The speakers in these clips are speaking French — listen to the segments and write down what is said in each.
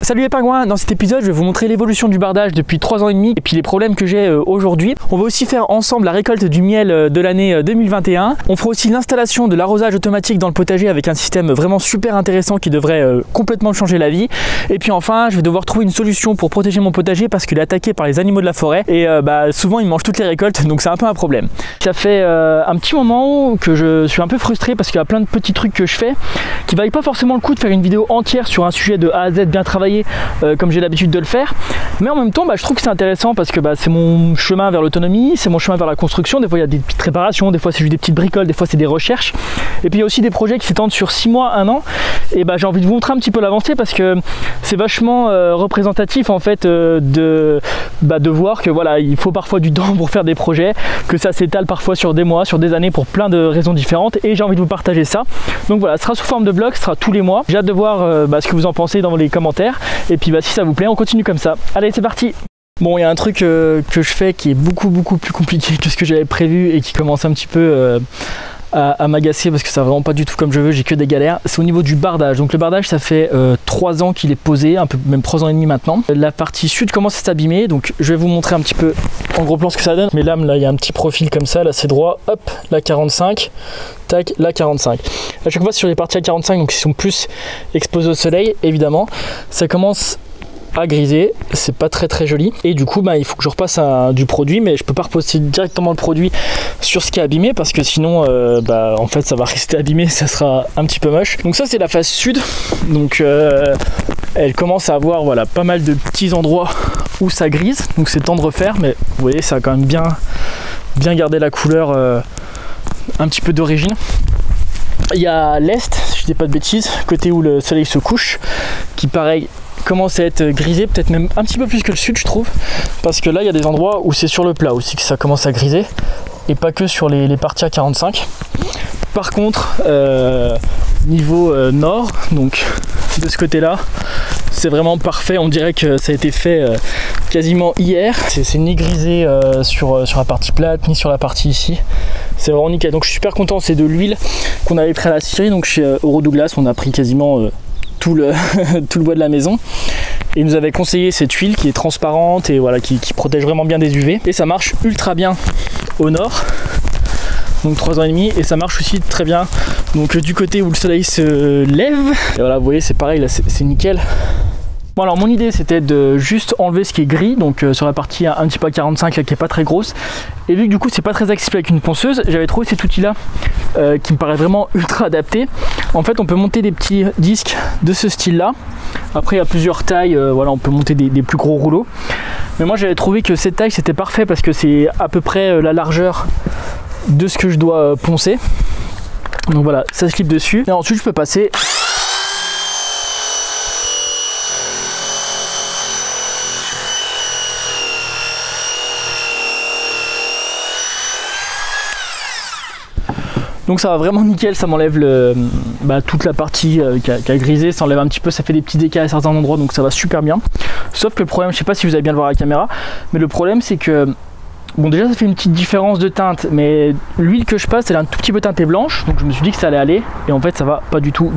Salut les pingouins, dans cet épisode je vais vous montrer l'évolution du bardage depuis 3 ans et demi et puis les problèmes que j'ai aujourd'hui. On va aussi faire ensemble la récolte du miel de l'année 2021. On fera aussi l'installation de l'arrosage automatique dans le potager avec un système vraiment super intéressant qui devrait complètement changer la vie. Et puis enfin je vais devoir trouver une solution pour protéger mon potager parce qu'il est attaqué par les animaux de la forêt et souvent ils mangent toutes les récoltes, donc c'est un peu un problème. Ça fait un petit moment que je suis un peu frustré parce qu'il y a plein de petits trucs que je fais qui valent pas forcément le coup de faire une vidéo entière sur un sujet de A à Z bien travaillé comme j'ai l'habitude de le faire, mais en même temps je trouve que c'est intéressant parce que c'est mon chemin vers l'autonomie, c'est mon chemin vers la construction. Des fois il y a des petites réparations, des fois c'est juste des petites bricoles, des fois c'est des recherches, et puis il y a aussi des projets qui s'étendent sur 6 mois, 1 an, et j'ai envie de vous montrer un petit peu l'avancée parce que c'est vachement représentatif en fait de voir que voilà, il faut parfois du temps pour faire des projets, que ça s'étale parfois sur des mois, sur des années pour plein de raisons différentes, et j'ai envie de vous partager ça. Donc voilà, ce sera sous forme de vlog, ce sera tous les mois. J'ai hâte de voir ce que vous en pensez dans les commentaires, et puis si ça vous plaît on continue comme ça. Allez, c'est parti. Bon, il y a un truc que je fais qui est beaucoup plus compliqué que ce que j'avais prévu et qui commence un petit peu à m'agacer parce que ça va vraiment pas du tout comme je veux, j'ai que des galères. C'est au niveau du bardage. Donc le bardage, ça fait 3 ans qu'il est posé, un peu même 3 ans et demi maintenant. La partie sud commence à s'abîmer, donc je vais vous montrer un petit peu en gros plan ce que ça donne. Mes lames là, il y a un petit profil comme ça, là c'est droit, hop, là 45, tac, là 45. À chaque fois sur les parties à 45, donc ils sont plus exposés au soleil, évidemment, ça commence à griser, c'est pas très joli, et du coup il faut que je repasse du produit, mais je peux pas repasser directement le produit sur ce qui est abîmé parce que sinon en fait ça va rester abîmé, ça sera un petit peu moche. Donc ça c'est la face sud, donc elle commence à avoir voilà pas mal de petits endroits où ça grise, donc c'est temps de refaire, mais vous voyez ça a quand même bien gardé la couleur un petit peu d'origine. Il y a l'est, si je dis pas de bêtises, côté où le soleil se couche, qui pareil commence à être grisé, peut-être même un petit peu plus que le sud je trouve, parce que là il y a des endroits où c'est sur le plat aussi que ça commence à griser, et pas que sur les parties à 45. Par contre niveau nord, donc de ce côté là, c'est vraiment parfait, on dirait que ça a été fait quasiment hier. C'est ni grisé sur la partie plate ni sur la partie ici, c'est vraiment nickel. Donc je suis super content, c'est de l'huile qu'on avait pris à la Syrie, donc chez Euro Douglas on a pris quasiment tout le bois de la maison, et il nous avait conseillé cette huile qui est transparente et voilà qui protège vraiment bien des UV, et ça marche ultra bien au nord, donc 3 ans et demi, et ça marche aussi très bien donc du côté où le soleil se lève, et voilà vous voyez c'est pareil là, c'est nickel. Bon alors mon idée c'était de juste enlever ce qui est gris, donc sur la partie un petit peu à 45 là, qui est pas très grosse, et vu que du coup c'est pas très accessible avec une ponceuse, j'avais trouvé cet outil là qui me paraît vraiment ultra adapté. En fait on peut monter des petits disques de ce style là, après il y a plusieurs tailles, voilà on peut monter des plus gros rouleaux, mais moi j'avais trouvé que cette taille c'était parfait parce que c'est à peu près la largeur de ce que je dois poncer, donc voilà ça se clip dessus, et ensuite je peux passer donc ça va vraiment nickel, ça m'enlève toute la partie qui a grisé, ça enlève un petit peu, ça fait des petits décals à certains endroits, donc ça va super bien. Sauf que le problème, je sais pas si vous allez bien le voir à la caméra, mais le problème c'est que bon déjà ça fait une petite différence de teinte, mais l'huile que je passe elle est un tout petit peu teintée blanche, donc je me suis dit que ça allait aller, et en fait ça va pas du tout.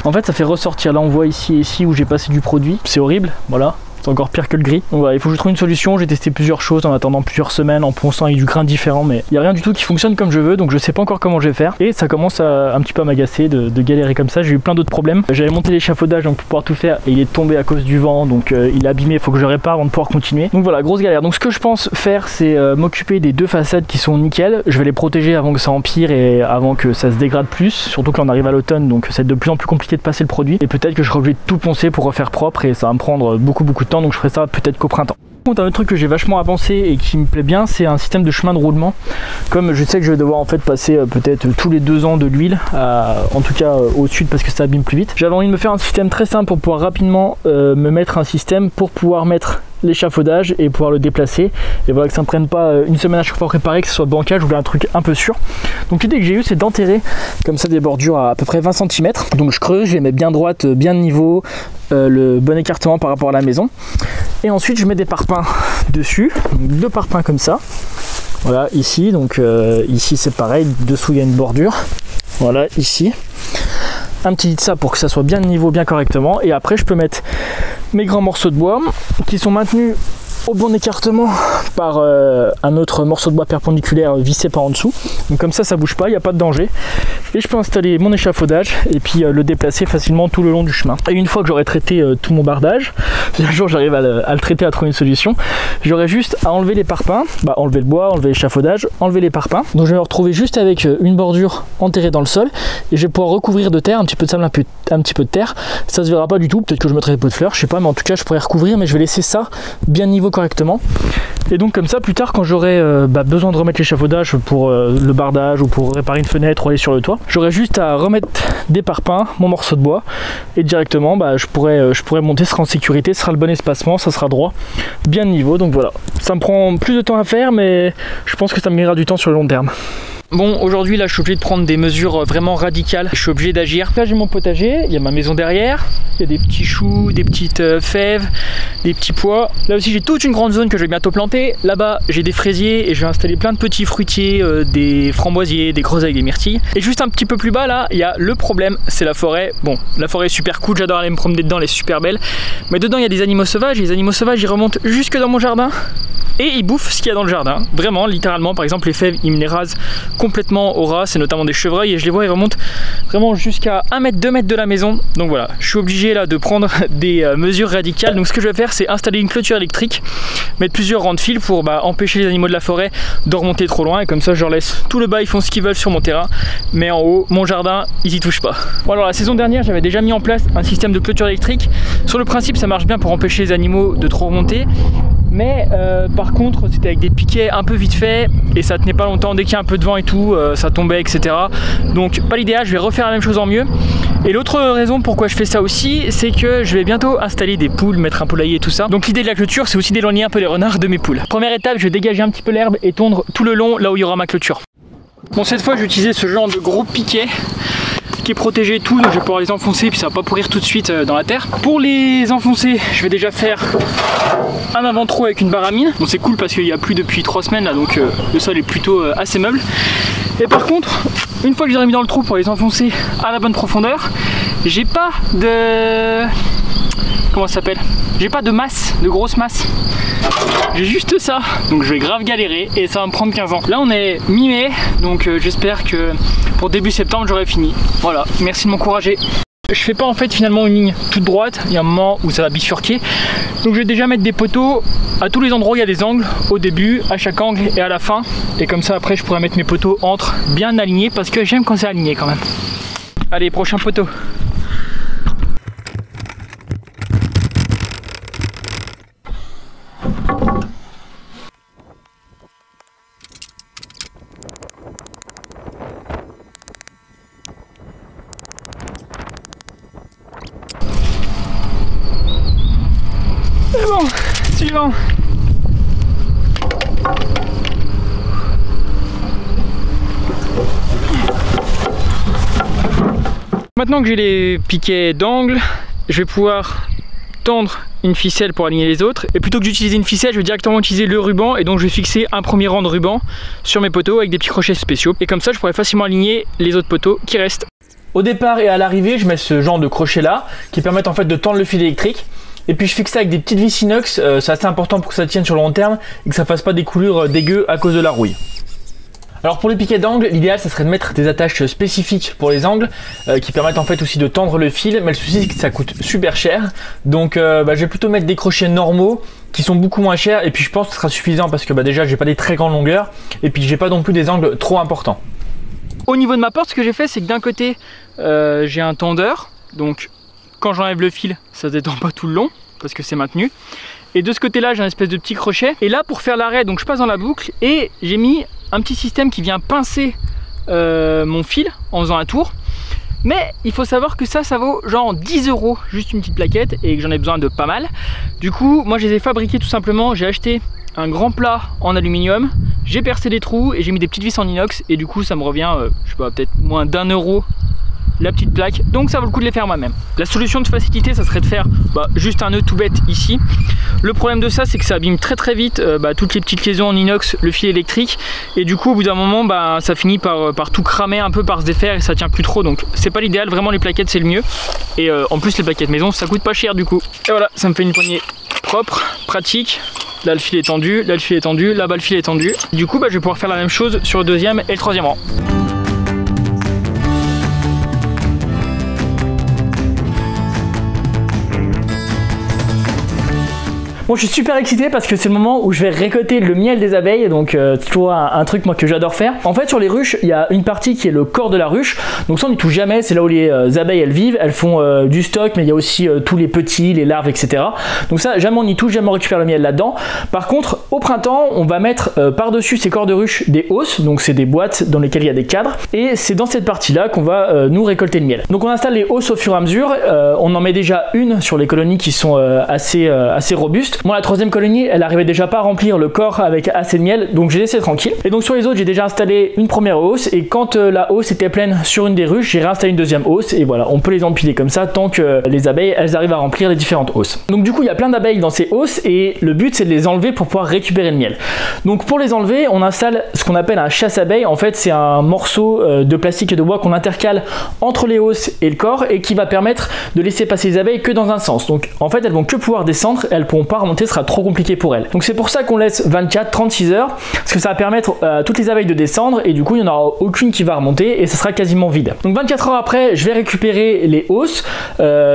En fait ça fait ressortir, là on voit ici et ici où j'ai passé du produit, c'est horrible, voilà. C'est encore pire que le gris. Donc voilà, il faut que je trouve une solution. J'ai testé plusieurs choses en attendant plusieurs semaines en ponçant avec du grain différent, mais il n'y a rien du tout qui fonctionne comme je veux, donc je sais pas encore comment je vais faire. Et ça commence un petit peu à m'agacer de galérer comme ça. J'ai eu plein d'autres problèmes. J'avais monté l'échafaudage donc pour pouvoir tout faire, et il est tombé à cause du vent, donc il est abîmé, il faut que je répare avant de pouvoir continuer. Donc voilà, grosse galère. Donc ce que je pense faire, c'est m'occuper des 2 façades qui sont nickel. Je vais les protéger avant que ça empire et avant que ça se dégrade plus, surtout quand on arrive à l'automne, donc ça va être de plus en plus compliqué de passer le produit, et peut-être que je serai obligé de tout poncer pour refaire propre, et ça va me prendre beaucoup de temps, donc je ferai ça peut-être qu'au printemps. Un autre truc que j'ai vachement avancé et qui me plaît bien, c'est un système de chemin de roulement. Comme je sais que je vais devoir en fait passer peut-être tous les 2 ans de l'huile, en tout cas au sud parce que ça abîme plus vite. J'avais envie de me faire un système très simple pour pouvoir rapidement me mettre un système pour pouvoir mettre l'échafaudage et pouvoir le déplacer, et voilà que ça ne prenne pas une semaine à chaque fois préparé, que ce soit bancal. Je voulais un truc un peu sûr, donc l'idée que j'ai eue c'est d'enterrer comme ça des bordures à peu près 20 cm, donc je creuse, je les mets bien droites, bien de niveau, le bon écartement par rapport à la maison, et ensuite je mets des parpaings dessus, donc 2 parpaings comme ça, voilà ici, donc ici c'est pareil, dessous il y a une bordure, voilà ici, un petit ça pour que ça soit bien de niveau, bien correctement. Et après je peux mettre mes grands morceaux de bois qui sont maintenus au bon écartement par un autre morceau de bois perpendiculaire vissé par en dessous. Donc comme ça bouge pas, il n'y a pas de danger. Et je peux installer mon échafaudage et puis le déplacer facilement tout le long du chemin. Et une fois que j'aurai traité tout mon bardage, si un jour j'arrive à le traiter, à trouver une solution, j'aurai juste à enlever les parpaings, enlever le bois, enlever l'échafaudage, enlever les parpaings. Donc je vais me retrouver juste avec une bordure enterrée dans le sol et je vais pouvoir recouvrir de terre, un petit peu de sable, un petit peu de terre. Ça se verra pas du tout, peut-être que je mettrai des pots de fleurs, je sais pas, mais en tout cas je pourrais recouvrir, mais je vais laisser ça bien niveau correctement. Et donc comme ça plus tard quand j'aurai besoin de remettre l'échafaudage pour le bardage ou pour réparer une fenêtre ou aller sur le toit, j'aurai juste à remettre des parpaings, mon morceau de bois et directement je pourrais monter, ce sera en sécurité, ce sera le bon espacement, ça sera droit, bien de niveau. Donc voilà, ça me prend plus de temps à faire mais je pense que ça me gagnera du temps sur le long terme. Bon, aujourd'hui là je suis obligé de prendre des mesures vraiment radicales, je suis obligé d'agir. Là j'ai mon potager, il y a ma maison derrière, il y a des petits choux, des petites fèves, des petits pois. Là aussi j'ai toute une grande zone que je vais bientôt planter. Là-bas j'ai des fraisiers et je vais installer plein de petits fruitiers, des framboisiers, des groseilles, des myrtilles. Et juste un petit peu plus bas là, il y a le problème, c'est la forêt. Bon, la forêt est super cool, j'adore aller me promener dedans, elle est super belle. Mais dedans il y a des animaux sauvages et les animaux sauvages ils remontent jusque dans mon jardin. Et ils bouffent ce qu'il y a dans le jardin, vraiment, littéralement. Par exemple les fèves, ils me les rasent complètement au ras, c'est notamment des chevreuils et je les vois, ils remontent vraiment jusqu'à 1 mètre, 2 mètres de la maison. Donc voilà, je suis obligé là de prendre des mesures radicales. Donc ce que je vais faire, c'est installer une clôture électrique, mettre plusieurs rangs de fils pour empêcher les animaux de la forêt de remonter trop loin. Et comme ça je leur laisse tout le bas, ils font ce qu'ils veulent sur mon terrain, mais en haut, mon jardin, ils y touchent pas. Bon alors la saison dernière, j'avais déjà mis en place un système de clôture électrique. Sur le principe, ça marche bien pour empêcher les animaux de trop remonter. Mais par contre c'était avec des piquets un peu vite fait et ça tenait pas longtemps, dès qu'il y a un peu de vent et tout ça tombait, etc. Donc pas l'idéal, je vais refaire la même chose en mieux. Et l'autre raison pourquoi je fais ça aussi, c'est que je vais bientôt installer des poules, mettre un poulailler et tout ça. Donc l'idée de la clôture, c'est aussi d'éloigner un peu les renards de mes poules. Première étape, je vais dégager un petit peu l'herbe et tondre tout le long là où il y aura ma clôture. Bon, cette fois je vais utiliser ce genre de gros piquet qui est protégé et tout, donc je vais pouvoir les enfoncer puis ça va pas pourrir tout de suite dans la terre. Pour les enfoncer, je vais déjà faire un avant-trou avec une baramine. Bon, c'est cool parce qu'il y a plu depuis 3 semaines là, donc le sol est plutôt assez meuble. Et par contre, une fois que j'aurai mis dans le trou pour les enfoncer à la bonne profondeur, j'ai pas de... comment ça s'appelle? J'ai pas de masse, de grosse masse. J'ai juste ça, donc je vais grave galérer et ça va me prendre 15 ans. Là on est mi-mai, donc j'espère que pour début septembre j'aurai fini. Voilà, merci de m'encourager. Je fais pas en fait finalement une ligne toute droite, il y a un moment où ça va bifurquer. Donc je vais déjà mettre des poteaux à tous les endroits où il y a des angles, au début, à chaque angle et à la fin. Et comme ça après je pourrai mettre mes poteaux entre bien alignés parce que j'aime quand c'est aligné quand même. Allez, prochain poteau. C'est bon, suivant. Maintenant que j'ai les piquets d'angle, je vais pouvoir tendre une ficelle pour aligner les autres. Et plutôt que d'utiliser une ficelle, je vais directement utiliser le ruban. Et donc je vais fixer un premier rang de ruban sur mes poteaux avec des petits crochets spéciaux. Et comme ça, je pourrai facilement aligner les autres poteaux qui restent. Au départ et à l'arrivée, je mets ce genre de crochet là qui permettent en fait de tendre le fil électrique. Et puis je fixe ça avec des petites vis inox, c'est assez important pour que ça tienne sur le long terme et que ça fasse pas des coulures dégueu à cause de la rouille. Alors pour les piquets d'angle, l'idéal ça serait de mettre des attaches spécifiques pour les angles qui permettent en fait aussi de tendre le fil, mais le souci c'est que ça coûte super cher. Donc je vais plutôt mettre des crochets normaux qui sont beaucoup moins chers et puis je pense que ce sera suffisant parce que déjà j'ai pas des très grandes longueurs et puis j'ai pas non plus des angles trop importants. Au niveau de ma porte, ce que j'ai fait c'est que d'un côté j'ai un tendeur, donc quand j'enlève le fil, ça se détend pas tout le long parce que c'est maintenu. Et de ce côté-là, j'ai un espèce de petit crochet. Et là, pour faire l'arrêt, donc je passe dans la boucle et j'ai mis un petit système qui vient pincer mon fil en faisant un tour. Mais il faut savoir que ça vaut genre 10 €, juste une petite plaquette et que j'en ai besoin de pas mal. Du coup, moi je les ai fabriqués tout simplement. J'ai acheté un grand plat en aluminium, j'ai percé des trous et j'ai mis des petites vis en inox. Et du coup, ça me revient, je sais pas, peut-être moins d'1 € la petite plaque, donc ça vaut le coup de les faire moi-même. La solution de facilité, ça serait de faire juste un nœud tout bête ici. Le problème de ça, c'est que ça abîme très vite toutes les petites liaisons en inox, le fil électrique, et du coup au bout d'un moment ça finit par tout cramer un peu, par se défaire, et ça tient plus trop, donc c'est pas l'idéal. Vraiment les plaquettes c'est le mieux, et en plus les plaquettes maison ça coûte pas cher du coup. Et voilà, ça me fait une poignée propre, pratique. Là le fil est tendu, là le fil est tendu, là-bas le fil est tendu. Du coup je vais pouvoir faire la même chose sur le deuxième et le troisième rang. Bon, je suis super excité parce que c'est le moment où je vais récolter le miel des abeilles, donc c'est toujours un truc moi que j'adore faire. En fait sur les ruches, il y a une partie qui est le corps de la ruche, donc ça on n'y touche jamais, c'est là où les abeilles elles vivent, elles font du stock, mais il y a aussi tous les petits, les larves, etc. Donc ça jamais on y touche, jamais on récupère le miel là-dedans. Par contre au printemps on va mettre par-dessus ces corps de ruche des hausses, donc c'est des boîtes dans lesquelles il y a des cadres, et c'est dans cette partie là qu'on va nous récolter le miel. Donc on installe les hausses au fur et à mesure, on en met déjà une sur les colonies qui sont assez robustes. Moi la troisième colonie elle arrivait déjà pas à remplir le corps avec assez de miel, donc j'ai laissé tranquille. Et donc sur les autres j'ai déjà installé une première hausse, et quand la hausse était pleine sur une des ruches, j'ai réinstallé une deuxième hausse, et voilà, on peut les empiler comme ça tant que les abeilles elles arrivent à remplir les différentes hausses. Donc du coup il y a plein d'abeilles dans ces hausses, et le but c'est de les enlever pour pouvoir récupérer le miel. Donc pour les enlever on installe ce qu'on appelle un chasse-abeille. En fait c'est un morceau de plastique et de bois qu'on intercale entre les hausses et le corps, et qui va permettre de laisser passer les abeilles que dans un sens. Donc en fait elles vont que pouvoir descendre, elles pourront pas remonter, ce sera trop compliqué pour elles. Donc c'est pour ça qu'on laisse 24-36 heures, parce que ça va permettre à toutes les abeilles de descendre, et du coup il n'y en aura aucune qui va remonter et ça sera quasiment vide. Donc 24 heures après je vais récupérer les hausses,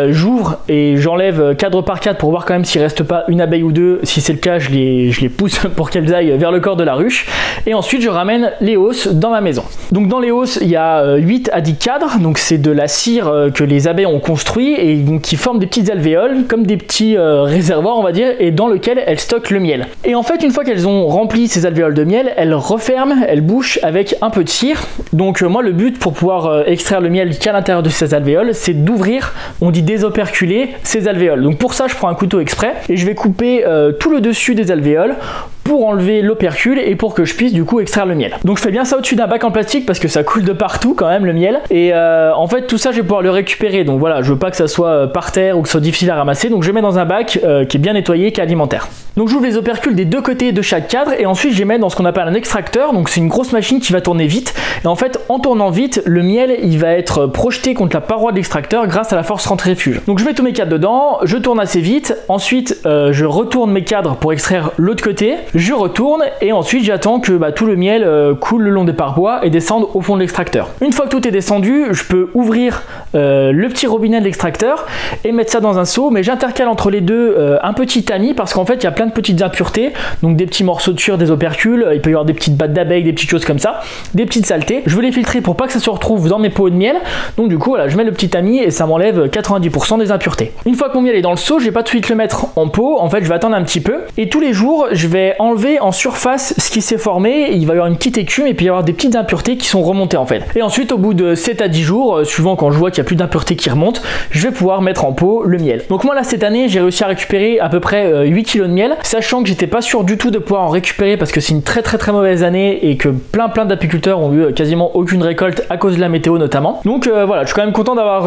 j'ouvre et j'enlève cadre par cadre pour voir quand même s'il reste pas une abeille ou deux. Si c'est le cas je les pousse pour qu'elles aillent vers le corps de la ruche, et ensuite je ramène les hausses dans ma maison. Donc dans les hausses il y a 8 à 10 cadres, donc c'est de la cire que les abeilles ont construit, et donc qui forment des petites alvéoles comme des petits réservoirs on va dire, et dans lequel elles stockent le miel. Et en fait une fois qu'elles ont rempli ces alvéoles de miel, elles referment, elles bouchent avec un peu de cire. Donc moi le but pour pouvoir extraire le miel qu'il y a à l'intérieur de ces alvéoles, c'est d'ouvrir, on dit désoperculer ces alvéoles. Donc pour ça je prends un couteau exprès et je vais couper tout le dessus des alvéoles pour enlever l'opercule et pour que je puisse du coup extraire le miel. Donc je fais bien ça au-dessus d'un bac en plastique parce que ça coule de partout quand même le miel, et en fait tout ça je vais pouvoir le récupérer. Donc voilà, je veux pas que ça soit par terre ou que ce soit difficile à ramasser, donc je mets dans un bac qui est bien nettoyé, qui est alimentaire. Donc j'ouvre les opercules des deux côtés de chaque cadre, et ensuite je les mets dans ce qu'on appelle un extracteur. Donc c'est une grosse machine qui va tourner vite, et en fait en tournant vite le miel il va être projeté contre la paroi de l'extracteur grâce à la force centrifuge. Donc je mets tous mes cadres dedans, je tourne assez vite, ensuite je retourne mes cadres pour extraire l'autre côté, je retourne, et ensuite j'attends que tout le miel coule le long des parois et descende au fond de l'extracteur. Une fois que tout est descendu, je peux ouvrir le petit robinet de l'extracteur et mettre ça dans un seau, mais j'intercale entre les deux un petit tamis, parce qu'en fait il y a plein de petites impuretés, donc des petits morceaux de sueur, des opercules, il peut y avoir des petites battes d'abeilles, des petites choses comme ça, des petites saletés. Je veux les filtrer pour pas que ça se retrouve dans mes pots de miel, donc du coup voilà, je mets le petit tamis et ça m'enlève 90% des impuretés. Une fois que mon miel est dans le seau, je vais pas tout de suite le mettre en pot, en fait je vais attendre un petit peu, et tous les jours je vais enlever en surface ce qui s'est formé. Il va y avoir une petite écume et puis il va y avoir des petites impuretés qui sont remontées en fait. Et ensuite au bout de 7 à 10 jours, suivant quand je vois qu'il n'y a plus d'impuretés qui remontent, je vais pouvoir mettre en pot le miel. Donc moi là cette année j'ai réussi à récupérer à peu près 8 kg de miel, sachant que j'étais pas sûr du tout de pouvoir en récupérer parce que c'est une très mauvaise année et que plein d'apiculteurs ont eu quasiment aucune récolte à cause de la météo notamment. Donc voilà, je suis quand même content d'avoir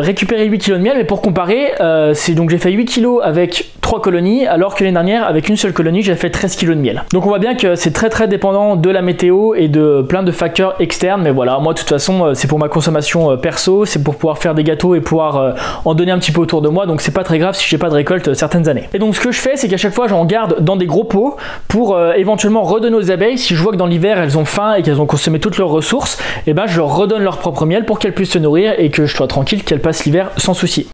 récupéré 8 kg de miel, mais pour comparer, donc j'ai fait 8 kg avec 3 colonies, alors que l'année dernière avec une seule colonie j'ai fait 13 kg de miel. Donc on voit bien que c'est très dépendant de la météo et de plein de facteurs externes, mais voilà, moi de toute façon c'est pour ma consommation perso, c'est pour pouvoir faire des gâteaux et pouvoir en donner un petit peu autour de moi, donc c'est pas très grave si j'ai pas de récolte certaines années. Et donc ce que je fais, c'est qu'à chaque fois j'en garde dans des gros pots pour éventuellement redonner aux abeilles. Si je vois que dans l'hiver elles ont faim et qu'elles ont consommé toutes leurs ressources, et ben je leur redonne leur propre miel pour qu'elles puissent se nourrir et que je sois tranquille qu'elles passent l'hiver sans souci.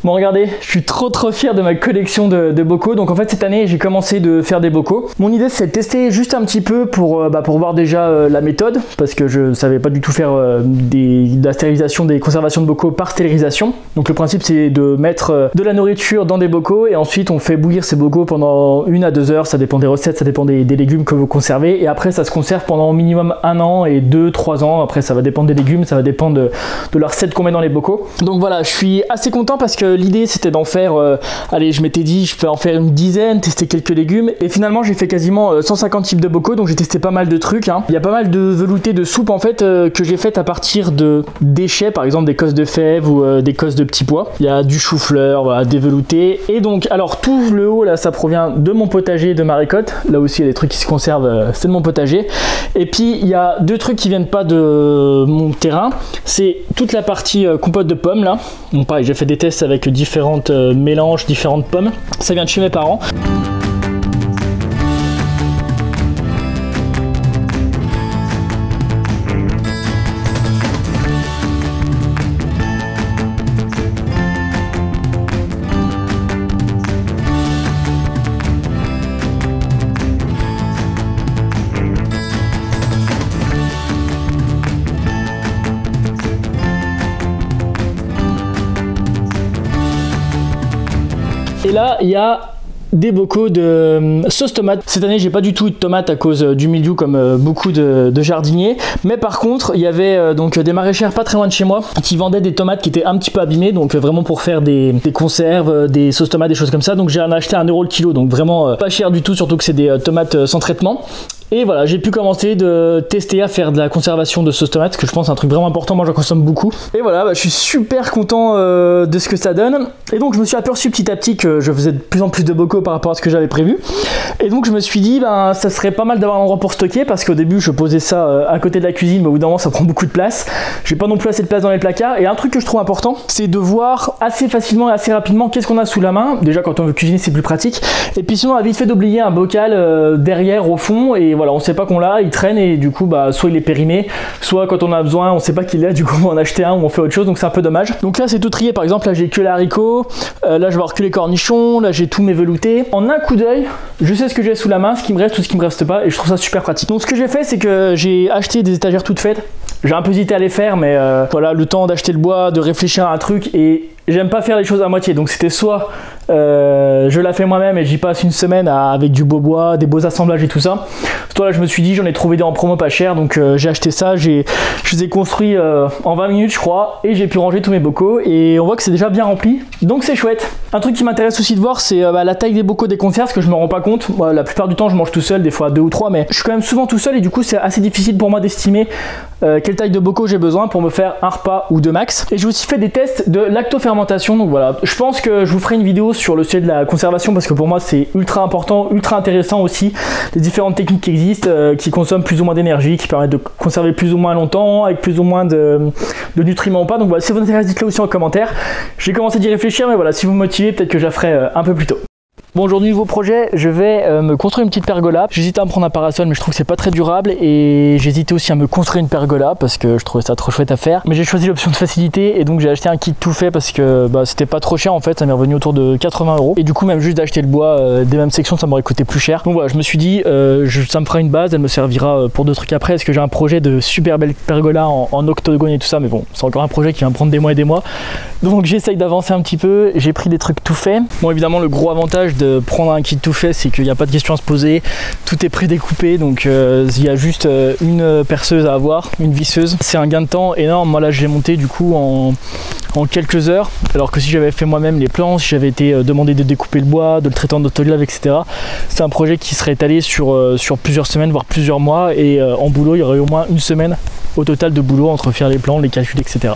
Bon regardez, je suis trop fier de ma collection de bocaux. Donc en fait cette année j'ai commencé de faire des bocaux. Mon idée c'est de tester juste un petit peu pour voir déjà la méthode, parce que je savais pas du tout faire de la stérilisation, des conservations de bocaux par stérilisation. Donc le principe c'est de mettre de la nourriture dans des bocaux et ensuite on fait bouillir ces bocaux pendant 1 à 2 heures, ça dépend des recettes, ça dépend des légumes que vous conservez, et après ça se conserve pendant au minimum 1 an et 2-3 ans. Après ça va dépendre des légumes, ça va dépendre de la recette qu'on met dans les bocaux. Donc voilà, je suis assez content parce que l'idée c'était d'en faire, allez, je m'étais dit je peux en faire une dizaine, tester quelques légumes, et finalement j'ai fait quasiment 150 types de bocaux, donc j'ai testé pas mal de trucs, hein. Il y a pas mal de veloutés de soupe en fait que j'ai faites à partir de déchets, par exemple des cosses de fèves ou des cosses de petits pois. Il y a du chou-fleur, voilà, des veloutés, et donc alors tout le haut là ça provient de mon potager, de ma récolte. Là aussi il y a des trucs qui se conservent, c'est de mon potager. Et puis il y a deux trucs qui viennent pas de mon terrain, c'est toute la partie compote de pommes là. Donc pareil, j'ai fait des tests avec différentes mélanges, différentes pommes. Ça vient de chez mes parents. Et là, il y a des bocaux de sauce tomate. Cette année, j'ai pas du tout eu de tomates à cause du mildiou comme beaucoup de jardiniers. Mais par contre, il y avait donc des maraîchères pas très loin de chez moi qui vendaient des tomates qui étaient un petit peu abîmées. Donc vraiment pour faire des conserves, des sauces tomates, des choses comme ça. Donc j'ai acheté 1 € le kilo. Donc vraiment pas cher du tout, surtout que c'est des tomates sans traitement. Et voilà, j'ai pu commencer de tester à faire de la conservation de sauce tomate, que je pense c'est un truc vraiment important, moi j'en consomme beaucoup. Et voilà, je suis super content de ce que ça donne. Et donc je me suis aperçu petit à petit que je faisais de plus en plus de bocaux par rapport à ce que j'avais prévu. Et donc je me suis dit, ça serait pas mal d'avoir un endroit pour stocker, parce qu'au début je posais ça à côté de la cuisine, mais au bout d'un moment ça prend beaucoup de place. J'ai pas non plus assez de place dans les placards. Et un truc que je trouve important, c'est de voir assez facilement et assez rapidement qu'est-ce qu'on a sous la main. Déjà quand on veut cuisiner c'est plus pratique. Et puis sinon on a vite fait d'oublier un bocal derrière au fond, et voilà, on sait pas qu'on l'a, il traîne, et du coup soit il est périmé, soit quand on a besoin on sait pas qu'il est là, du coup on va en acheter un ou on fait autre chose, donc c'est un peu dommage. Donc là c'est tout trié, par exemple là j'ai que les haricots, là je vais avoir que les cornichons, là j'ai tous mes veloutés. En un coup d'œil je sais ce que j'ai sous la main, ce qui me reste ou ce qui me reste pas, et je trouve ça super pratique. Donc ce que j'ai fait c'est que j'ai acheté des étagères toutes faites. J'ai un peu hésité à les faire, mais voilà, le temps d'acheter le bois, de réfléchir à un truc, et j'aime pas faire les choses à moitié. Donc c'était soit je la fais moi-même et j'y passe une semaine avec du beau bois, des beaux assemblages et tout ça. Soit là je me suis dit j'en ai trouvé des en promo pas cher, donc j'ai acheté ça, je les ai construits en 20 minutes je crois, et j'ai pu ranger tous mes bocaux, et on voit que c'est déjà bien rempli, donc c'est chouette. Un truc qui m'intéresse aussi de voir, c'est la taille des bocaux des conserves, parce que je me rends pas compte. Moi, la plupart du temps je mange tout seul, des fois 2 ou 3, mais je suis quand même souvent tout seul, et du coup c'est assez difficile pour moi d'estimer quelle taille de bocaux j'ai besoin pour me faire un repas ou deux max. Et j'ai aussi fait des tests de lactofermentation, donc voilà, je pense que je vous ferai une vidéo sur le sujet de la conservation, parce que pour moi c'est ultra important, ultra intéressant aussi, les différentes techniques qui existent, qui consomment plus ou moins d'énergie, qui permettent de conserver plus ou moins longtemps, avec plus ou moins de nutriments ou pas. Donc voilà, si ça vous intéresse, dites-le aussi en commentaire. J'ai commencé d'y réfléchir, mais voilà, si vous me motivez, peut-être que je la ferai un peu plus tôt. Bon, aujourd'hui, nouveau projet, je vais me construire une petite pergola. J'hésitais à me prendre un parasol, mais je trouve que c'est pas très durable, et j'hésitais aussi à me construire une pergola parce que je trouvais ça trop chouette à faire. Mais j'ai choisi l'option de facilité, et donc j'ai acheté un kit tout fait parce que c'était pas trop cher en fait, ça m'est revenu autour de 80 €. Et du coup, même juste d'acheter le bois des mêmes sections, ça m'aurait coûté plus cher. Donc voilà, je me suis dit, ça me fera une base, elle me servira pour d'autres trucs après, parce que j'ai un projet de super belle pergola en octogone et tout ça, mais bon, c'est encore un projet qui va me prendre des mois et des mois. Donc j'essaye d'avancer un petit peu, j'ai pris des trucs tout faits. Bon, évidemment, le gros avantage de prendre un kit tout fait, c'est qu'il n'y a pas de question à se poser, tout est prédécoupé, donc il y a juste une perceuse à avoir, une visseuse. C'est un gain de temps énorme. Moi là je l'ai monté du coup en quelques heures, alors que si j'avais fait moi-même les plans, si j'avais été demandé de découper le bois, de le traiter en autoclave, etc., c'est un projet qui serait étalé sur plusieurs semaines, voire plusieurs mois, et en boulot il y aurait au moins une semaine au total de boulot entre faire les plans, les calculs, etc.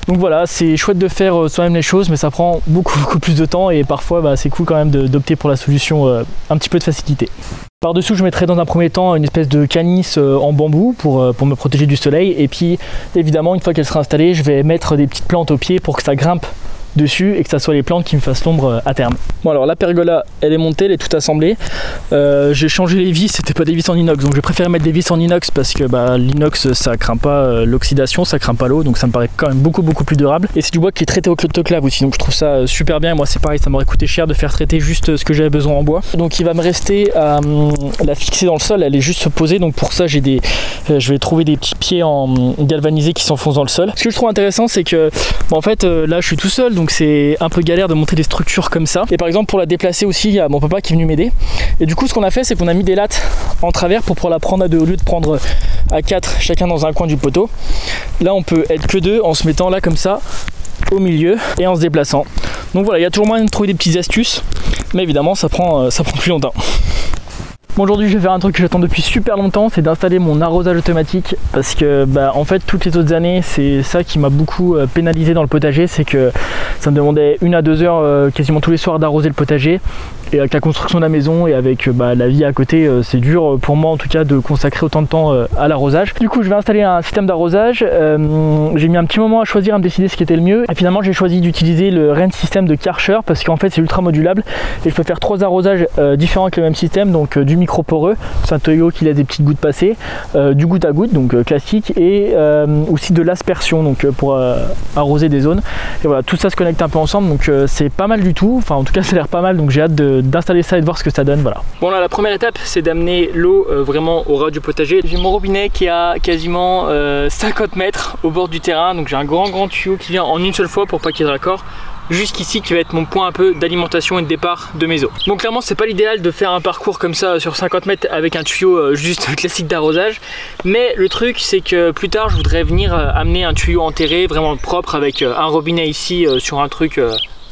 Donc voilà, c'est chouette de faire soi-même les choses, mais ça prend beaucoup plus de temps, et parfois c'est cool quand même d'opter pour la solution un petit peu de facilité. Par-dessous, je mettrai dans un premier temps une espèce de canisse en bambou pour me protéger du soleil, et puis évidemment une fois qu'elle sera installée, je vais mettre des petites plantes au pied pour que ça grimpe dessus et que ça soit les plantes qui me fassent l'ombre à terme. Bon, alors la pergola elle est montée, elle est toute assemblée. J'ai changé les vis, c'était pas des vis en inox, donc je préfère mettre des vis en inox parce que l'inox ça craint pas l'oxydation, ça craint pas l'eau, donc ça me paraît quand même beaucoup plus durable. Et c'est du bois qui est traité au autoclave aussi, donc je trouve ça super bien. Moi c'est pareil, ça m'aurait coûté cher de faire traiter juste ce que j'avais besoin en bois. Donc il va me rester à la fixer dans le sol, elle est juste posée, donc pour ça je vais trouver des petits pieds en galvanisé qui s'enfoncent dans le sol. Ce que je trouve intéressant, c'est que en fait là je suis tout seul, donc c'est un peu galère de monter des structures comme ça. Et par exemple pour la déplacer aussi, il y a mon papa qui est venu m'aider, et du coup ce qu'on a fait, c'est qu'on a mis des lattes en travers pour pouvoir la prendre à deux au lieu de prendre à 4 chacun dans un coin du poteau. Là on peut être que deux en se mettant là comme ça au milieu et en se déplaçant. Donc voilà, il y a toujours moyen de trouver des petites astuces, mais évidemment ça prend plus longtemps. Bon, aujourd'hui je vais faire un truc que j'attends depuis super longtemps, c'est d'installer mon arrosage automatique, parce que en fait toutes les autres années c'est ça qui m'a beaucoup pénalisé dans le potager, c'est que ça me demandait 1 à 2 heures quasiment tous les soirs d'arroser le potager, et avec la construction de la maison et avec la vie à côté, c'est dur pour moi en tout cas de consacrer autant de temps à l'arrosage. Du coup je vais installer un système d'arrosage. J'ai mis un petit moment à choisir, à me décider ce qui était le mieux, et finalement j'ai choisi d'utiliser le Rain System de Karcher, parce qu'en fait c'est ultra modulable et je peux faire 3 arrosages différents avec le même système, donc du micro poreux, c'est un tuyau qui laisse des petites gouttes passer, du goutte à goutte donc classique, et aussi de l'aspersion donc pour arroser des zones, et voilà, tout ça se connecte un peu ensemble, donc c'est pas mal du tout, enfin en tout cas ça a l'air pas mal, donc j'ai hâte d'installer ça et de voir ce que ça donne. Voilà. Bon, là la première étape c'est d'amener l'eau vraiment au ras du potager. J'ai mon robinet qui a quasiment 50 mètres au bord du terrain, donc j'ai un grand tuyau qui vient en une seule fois pour pas qu'il y ait de raccord jusqu'ici, qui va être mon point un peu d'alimentation et de départ de mes eaux. Donc clairement c'est pas l'idéal de faire un parcours comme ça sur 50 mètres avec un tuyau juste classique d'arrosage, mais le truc c'est que plus tard je voudrais venir amener un tuyau enterré vraiment propre avec un robinet ici sur un truc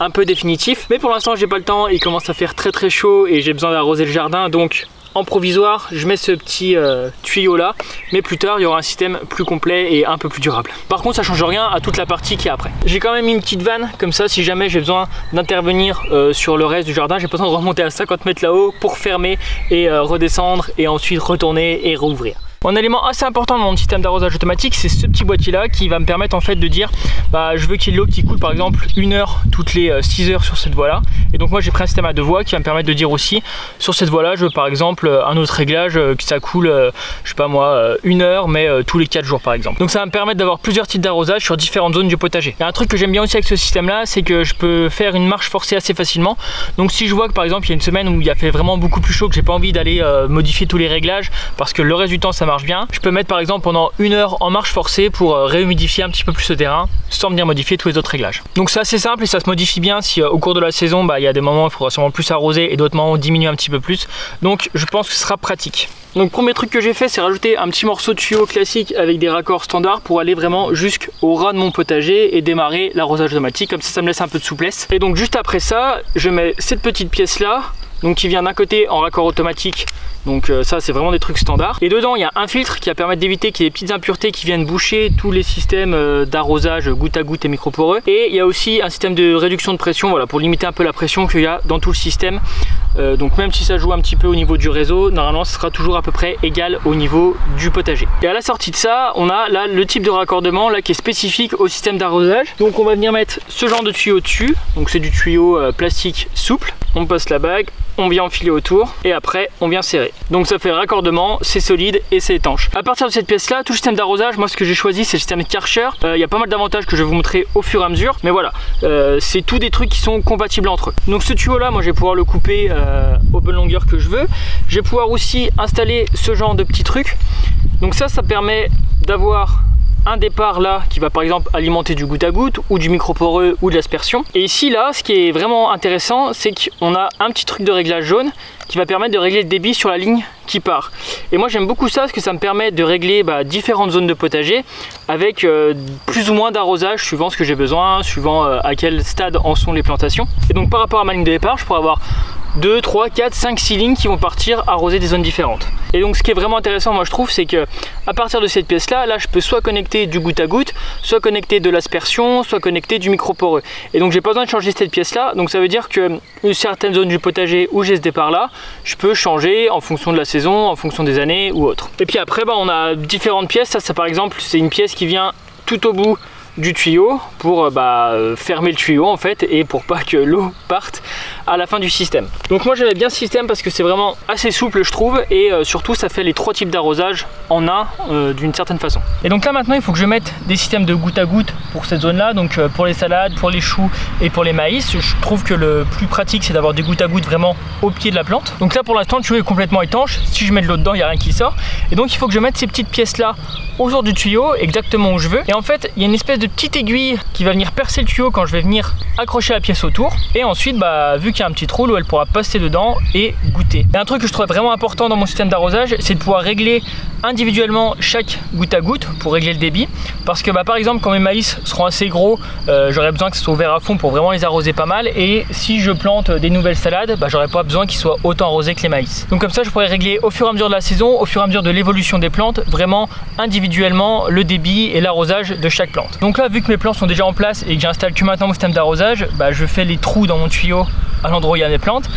un peu définitif, mais pour l'instant j'ai pas le temps, il commence à faire très chaud et j'ai besoin d'arroser le jardin, donc en provisoire je mets ce petit tuyau là, mais plus tard il y aura un système plus complet et un peu plus durable. Par contre ça change rien à toute la partie qui est après. J'ai quand même mis une petite vanne comme ça, si jamais j'ai besoin d'intervenir sur le reste du jardin, j'ai pas besoin de remonter à 50 mètres là-haut pour fermer et redescendre et ensuite retourner et rouvrir. Un élément assez important dans mon système d'arrosage automatique, c'est ce petit boîtier là qui va me permettre en fait de dire je veux qu'il y ait de l'eau qui coule par exemple 1 heure toutes les 6 heures sur cette voie là, et donc moi j'ai pris un système à 2 voies qui va me permettre de dire aussi sur cette voie là je veux par exemple un autre réglage que ça coule je sais pas moi 1 heure mais tous les 4 jours par exemple. Donc ça va me permettre d'avoir plusieurs types d'arrosage sur différentes zones du potager. Et un truc que j'aime bien aussi avec ce système là, c'est que je peux faire une marche forcée assez facilement. Donc si je vois que par exemple il y a une semaine où il a fait vraiment beaucoup plus chaud, que j'ai pas envie d'aller modifier tous les réglages parce que le reste du temps ça marche bien, je peux mettre par exemple pendant 1 heure en marche forcée pour réhumidifier un petit peu plus le terrain sans venir modifier tous les autres réglages. Donc c'est assez simple et ça se modifie bien si au cours de la saison il y a des moments où il faudra sûrement plus arroser et d'autres moments où diminuer un petit peu plus, donc je pense que ce sera pratique. Donc premier truc que j'ai fait, c'est rajouter un petit morceau de tuyau classique avec des raccords standards pour aller vraiment jusqu'au ras de mon potager et démarrer l'arrosage automatique, comme ça me laisse un peu de souplesse. Et donc juste après ça je mets cette petite pièce là, donc qui vient d'un côté en raccord automatique, donc ça c'est vraiment des trucs standards, et dedans il y a un filtre qui va permettre d'éviter qu'il y ait des petites impuretés qui viennent boucher tous les systèmes d'arrosage goutte à goutte et microporeux, et il y a aussi un système de réduction de pression, voilà, pour limiter un peu la pression qu'il y a dans tout le système. Donc même si ça joue un petit peu au niveau du réseau, normalement ce sera toujours à peu près égal au niveau du potager. Et à la sortie de ça, on a là le type de raccordement là qui est spécifique au système d'arrosage. Donc on va venir mettre ce genre de tuyau dessus, donc c'est du tuyau plastique souple, on passe la bague, on vient enfiler autour et après on vient serrer. Donc ça fait raccordement, c'est solide et c'est étanche. À partir de cette pièce là, tout le système d'arrosage, moi ce que j'ai choisi c'est le système Karcher. Il y a pas mal d'avantages que je vais vous montrer au fur et à mesure, mais voilà, c'est tous des trucs qui sont compatibles entre eux. Donc ce tuyau là, moi je vais pouvoir le couper aux bonnes longueurs que je veux. Je vais pouvoir aussi installer ce genre de petits trucs. Donc ça permet d'avoir un départ là qui va par exemple alimenter du goutte à goutte ou du microporeux ou de l'aspersion. Et ici là, ce qui est vraiment intéressant, c'est qu'on a un petit truc de réglage jaune qui va permettre de régler le débit sur la ligne qui part. Et moi j'aime beaucoup ça parce que ça me permet de régler différentes zones de potager avec plus ou moins d'arrosage suivant ce que j'ai besoin, suivant à quel stade en sont les plantations. Et donc par rapport à ma ligne de départ, je pourrais avoir 2, 3, 4, 5, 6 lignes qui vont partir arroser des zones différentes. Et donc ce qui est vraiment intéressant moi je trouve, c'est que à partir de cette pièce là, je peux soit connecter du goutte à goutte, soit connecter de l'aspersion, soit connecter du microporeux. Et donc j'ai pas besoin de changer cette pièce là, donc ça veut dire que certaines zones du potager où j'ai ce départ là, je peux changer en fonction de la saison, en fonction des années ou autre. Et puis après on a différentes pièces, ça par exemple c'est une pièce qui vient tout au bout du tuyau pour fermer le tuyau en fait et pour pas que l'eau parte à la fin du système. Donc moi j'aimais bien ce système parce que c'est vraiment assez souple je trouve, et surtout ça fait les 3 types d'arrosage en un d'une certaine façon. Et donc là maintenant il faut que je mette des systèmes de goutte à goutte pour cette zone là, donc pour les salades, pour les choux et pour les maïs. Je trouve que le plus pratique c'est d'avoir des gouttes à goutte vraiment au pied de la plante. Donc là pour l'instant le tuyau est complètement étanche, si je mets de l'eau dedans il n'y a rien qui sort, et donc il faut que je mette ces petites pièces là autour du tuyau exactement où je veux. Et en fait il y a une espèce de de petite aiguille qui va venir percer le tuyau quand je vais venir accrocher la pièce autour. Et ensuite, vu qu'il y a un petit trou, l'eau elle pourra passer dedans et goûter. Et un truc que je trouve vraiment important dans mon système d'arrosage, c'est de pouvoir régler individuellement chaque goutte à goutte pour régler le débit. Parce que par exemple, quand mes maïs seront assez gros, j'aurai besoin que ce soit ouvert à fond pour vraiment les arroser pas mal. Et si je plante des nouvelles salades, j'aurai pas besoin qu'ils soient autant arrosés que les maïs. Donc comme ça, je pourrais régler au fur et à mesure de la saison, au fur et à mesure de l'évolution des plantes, vraiment individuellement le débit et l'arrosage de chaque plante. Donc là, vu que mes plants sont déjà en place et que j'installe que maintenant mon système d'arrosage, je fais les trous dans mon tuyau à l'endroit où il y a mes plantes.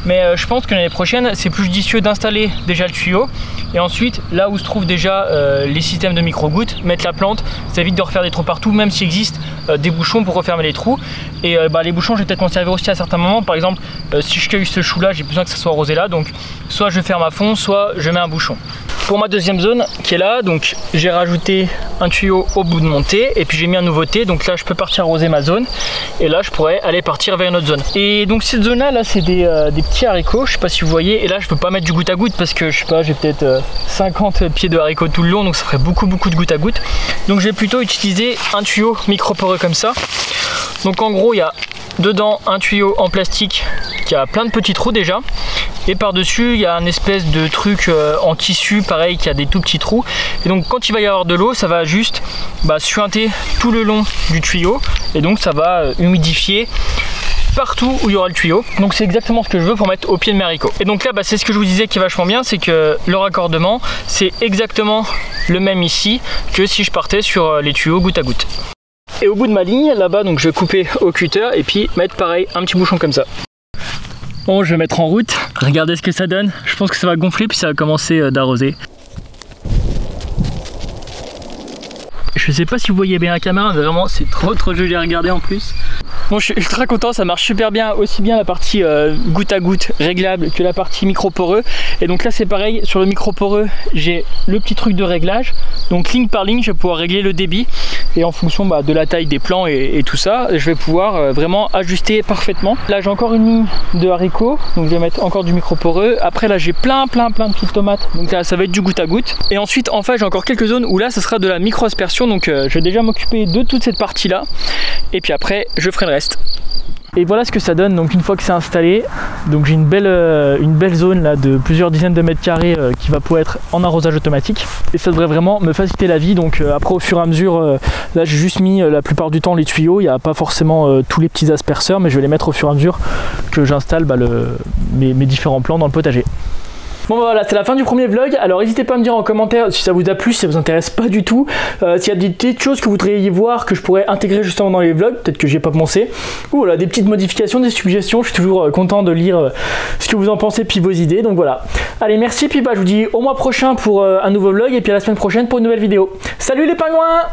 Mais je pense que l'année prochaine, c'est plus judicieux d'installer déjà le tuyau et ensuite, là où se trouvent déjà les systèmes de micro-gouttes, mettre la plante. Ça évite de refaire des trous partout, même s'il existe des bouchons pour refermer les trous. Et les bouchons, je vais peut-être m'en servir aussi à certains moments. Par exemple, si je cueille ce chou là, j'ai besoin que ça soit arrosé là, donc soit je ferme à fond, soit je mets un bouchon. Pour ma deuxième zone qui est là, donc j'ai rajouté un tuyau au bout de mon thé et puis j'ai mis un nouveau thé, donc là je peux partir arroser ma zone et là je pourrais aller partir vers une autre zone. Et donc cette zone là, c'est des petits haricots, je sais pas si vous voyez, et là je peux pas mettre du goutte à goutte parce que je sais pas, j'ai peut-être 50 pieds de haricots tout le long, donc ça ferait beaucoup de goutte à goutte. Donc je vais plutôt utiliser un tuyau micro-poreux comme ça. Donc en gros il y a dedans un tuyau en plastique qui a plein de petits trous déjà, et par dessus il y a un espèce de truc en tissu pareil qui a des tout petits trous, et donc quand il va y avoir de l'eau, ça va juste suinter tout le long du tuyau et donc ça va humidifier partout où il y aura le tuyau. Donc c'est exactement ce que je veux pour mettre au pied de mes haricots. Et donc là c'est ce que je vous disais qui est vachement bien, c'est que le raccordement c'est exactement le même ici que si je partais sur les tuyaux goutte à goutte. Et au bout de ma ligne là-bas, donc je vais couper au cutter et puis mettre pareil un petit bouchon comme ça. Bon, je vais mettre en route, regardez ce que ça donne. Je pense que ça va gonfler puis ça va commencer d'arroser. Je sais pas si vous voyez bien la caméra, mais vraiment c'est trop joli à regarder en plus. Bon, je suis ultra content, ça marche super bien, aussi bien la partie goutte à goutte réglable que la partie micro-poreux. Et donc là c'est pareil, sur le micro-poreux j'ai le petit truc de réglage, donc ligne par ligne je vais pouvoir régler le débit et en fonction de la taille des plants et tout ça, je vais pouvoir vraiment ajuster parfaitement. Là j'ai encore une ligne de haricots, donc je vais mettre encore du micro-poreux. Après là j'ai plein de petites tomates, donc là ça va être du goutte à goutte. Et ensuite en fait j'ai encore quelques zones où là ça sera de la micro-aspersion, donc je vais déjà m'occuper de toute cette partie là et puis après je ferai le reste. Et voilà ce que ça donne donc une fois que c'est installé. Donc j'ai une belle zone là de plusieurs dizaines de mètres carrés qui va pouvoir être en arrosage automatique et ça devrait vraiment me faciliter la vie. Donc après au fur et à mesure, là j'ai juste mis la plupart du temps les tuyaux, il n'y a pas forcément tous les petits asperceurs, mais je vais les mettre au fur et à mesure que j'installe mes différents plants dans le potager. Bon voilà, c'est la fin du premier vlog. Alors n'hésitez pas à me dire en commentaire si ça vous a plu, si ça vous intéresse pas du tout, s'il y a des petites choses que vous voudriez voir que je pourrais intégrer justement dans les vlogs, peut-être que j'y ai pas pensé, ou voilà, des petites modifications, des suggestions. Je suis toujours content de lire ce que vous en pensez puis vos idées. Donc voilà, allez merci, puis je vous dis au mois prochain pour un nouveau vlog et puis à la semaine prochaine pour une nouvelle vidéo. Salut les pingouins!